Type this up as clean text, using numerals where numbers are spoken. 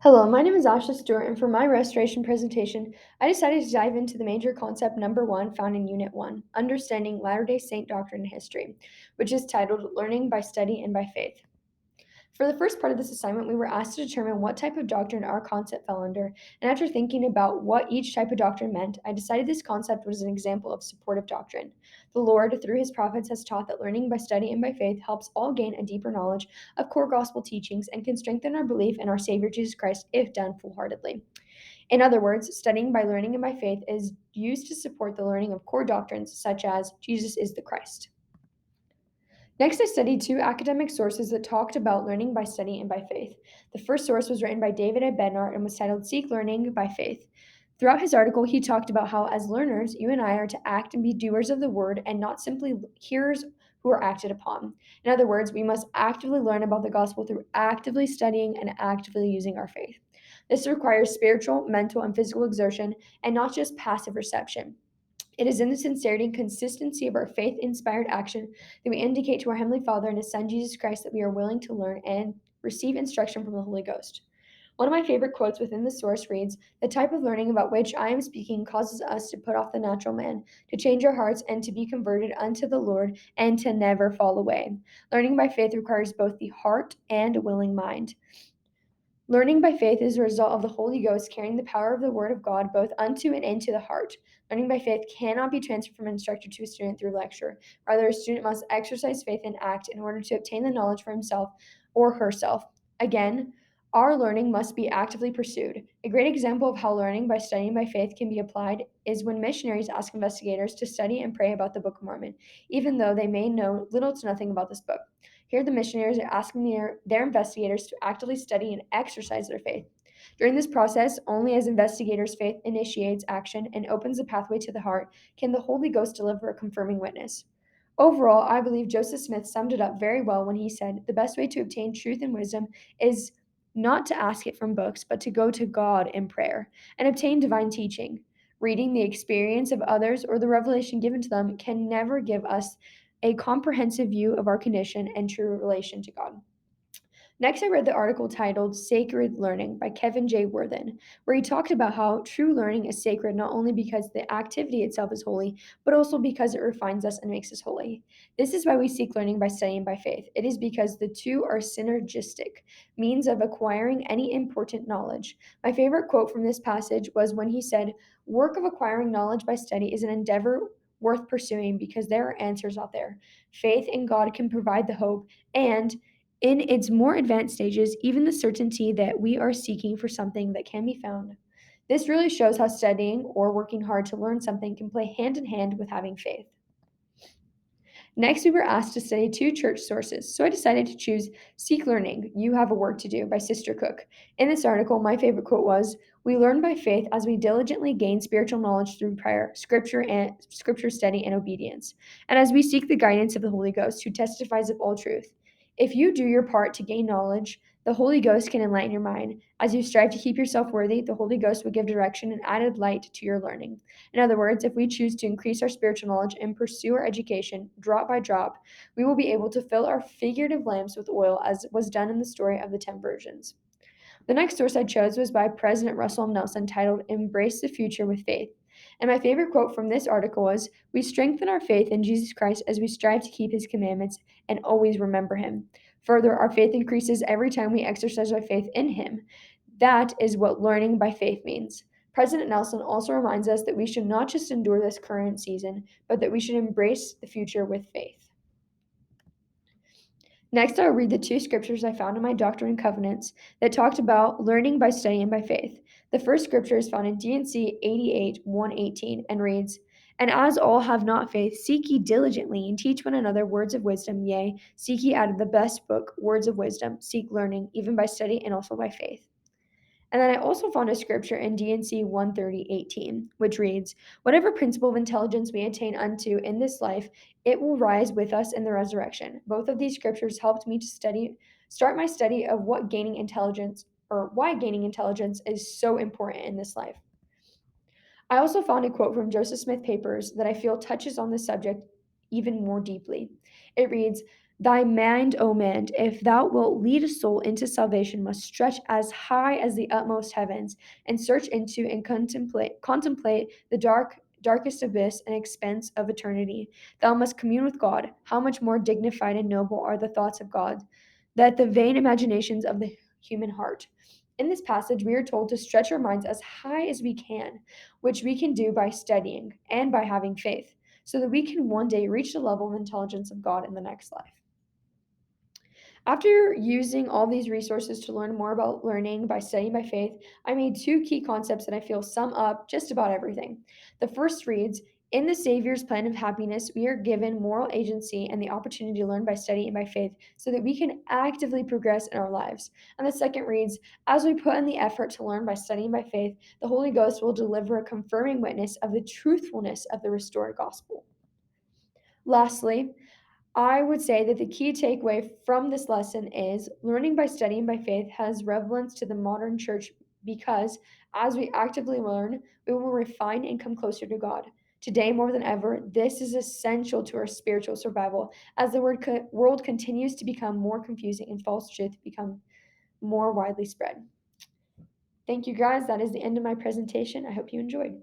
Hello, my name is Ashley Stewart, and for my restoration presentation, I decided to dive into the major concept number one found in Unit 1, Understanding Latter day Saint Doctrine and History, which is titled Learning by Study and by Faith. For the first part of this assignment, we were asked to determine what type of doctrine our concept fell under, and after thinking about what each type of doctrine meant, I decided this concept was an example of supportive doctrine. The Lord, through his prophets, has taught that learning by study and by faith helps all gain a deeper knowledge of core gospel teachings and can strengthen our belief in our Savior Jesus Christ if done full heartedly. In other words, studying by learning and by faith is used to support the learning of core doctrines such as Jesus is the Christ. Next, I studied two academic sources that talked about learning by study and by faith. The first source was written by David A. Bednar and was titled Seek Learning by Faith. Throughout his article, he talked about how, as learners, you and I are to act and be doers of the word and not simply hearers who are acted upon. In other words, we must actively learn about the gospel through actively studying and actively using our faith. This requires spiritual, mental, and physical exertion and not just passive reception. It is in the sincerity and consistency of our faith inspired action that we indicate to our Heavenly Father and His Son Jesus Christ that we are willing to learn and receive instruction from the Holy Ghost. One of my favorite quotes within the source reads, "The type of learning about which I am speaking causes us to put off the natural man, to change our hearts, and to be converted unto the Lord, and to never fall away. Learning by faith requires both the heart and a willing mind." Learning by faith is a result of the Holy Ghost carrying the power of the Word of God both unto and into the heart. Learning by faith cannot be transferred from an instructor to a student through lecture. Rather, a student must exercise faith and act in order to obtain the knowledge for himself or herself. Again, our learning must be actively pursued. A great example of how learning by studying by faith can be applied is when missionaries ask investigators to study and pray about the Book of Mormon, even though they may know little to nothing about this book. Here, the missionaries are asking their investigators to actively study and exercise their faith. During this process, only as investigators' faith initiates action and opens the pathway to the heart can the Holy Ghost deliver a confirming witness. Overall, I believe Joseph Smith summed it up very well when he said, "The best way to obtain truth and wisdom is not to ask it from books, but to go to God in prayer and obtain divine teaching. Reading the experience of others or the revelation given to them can never give us a comprehensive view of our condition and true relation to God." Next, I read the article titled Sacred Learning by Kevin J. Worthen, where he talked about how true learning is sacred not only because the activity itself is holy, but also because it refines us and makes us holy. This is why we seek learning by studying by faith. It is because the two are synergistic means of acquiring any important knowledge. My favorite quote from this passage was when he said, "Work of acquiring knowledge by study is an endeavor worth pursuing because there are answers out there. Faith in God can provide the hope, and in its more advanced stages, even the certainty that we are seeking for something that can be found." This really shows how studying or working hard to learn something can play hand in hand with having faith. Next, we were asked to study two church sources, so I decided to choose Seek Learning, You Have a Work to Do by Sister Cook. In this article, my favorite quote was, "We learn by faith as we diligently gain spiritual knowledge through prayer, scripture study, and obedience, and as we seek the guidance of the Holy Ghost, who testifies of all truth. If you do your part to gain knowledge, the Holy Ghost can enlighten your mind. As you strive to keep yourself worthy, the Holy Ghost will give direction and added light to your learning." In other words, if we choose to increase our spiritual knowledge and pursue our education drop by drop, we will be able to fill our figurative lamps with oil, as was done in the story of the 10 virgins. The next source I chose was by President Russell M. Nelson titled Embrace the Future with Faith. And my favorite quote from this article was, "We strengthen our faith in Jesus Christ as we strive to keep his commandments and always remember him. Further, our faith increases every time we exercise our faith in him. That is what learning by faith means." President Nelson also reminds us that we should not just endure this current season, but that we should embrace the future with faith. Next, I'll read the two scriptures I found in my Doctrine and Covenants that talked about learning by studying by faith. The first scripture is found in D&C 88, 118, and reads, "And as all have not faith, seek ye diligently, and teach one another words of wisdom, yea, seek ye out of the best book words of wisdom, seek learning, even by study and also by faith." And then I also found a scripture in D&C 130:18, which reads, "Whatever principle of intelligence we attain unto in this life, it will rise with us in the resurrection." Both of these scriptures helped me to start my study of what gaining intelligence or why gaining intelligence is so important in this life. I also found a quote from Joseph Smith Papers that I feel touches on this subject even more deeply. It reads, Thy mind, O man, if thou wilt lead a soul into salvation, must stretch as high as the utmost heavens, and search into and contemplate the darkest abyss and expense of eternity. Thou must commune with God. How much more dignified and noble are the thoughts of God, that the vain imaginations of the human heart. In this passage, we are told to stretch our minds as high as we can, which we can do by studying and by having faith, so that we can one day reach the level of intelligence of God in the next life. After using all these resources to learn more about learning by studying by faith, I made two key concepts that I feel sum up just about everything. The first reads, in the Savior's plan of happiness, we are given moral agency and the opportunity to learn by study and by faith so that we can actively progress in our lives. And the second reads, as we put in the effort to learn by studying by faith, the Holy Ghost will deliver a confirming witness of the truthfulness of the restored gospel. Lastly, I would say that the key takeaway from this lesson is learning by studying by faith has relevance to the modern church because as we actively learn, we will refine and come closer to God. Today, more than ever, this is essential to our spiritual survival as the world continues to become more confusing and false truth become more widely spread. Thank you guys. That is the end of my presentation. I hope you enjoyed.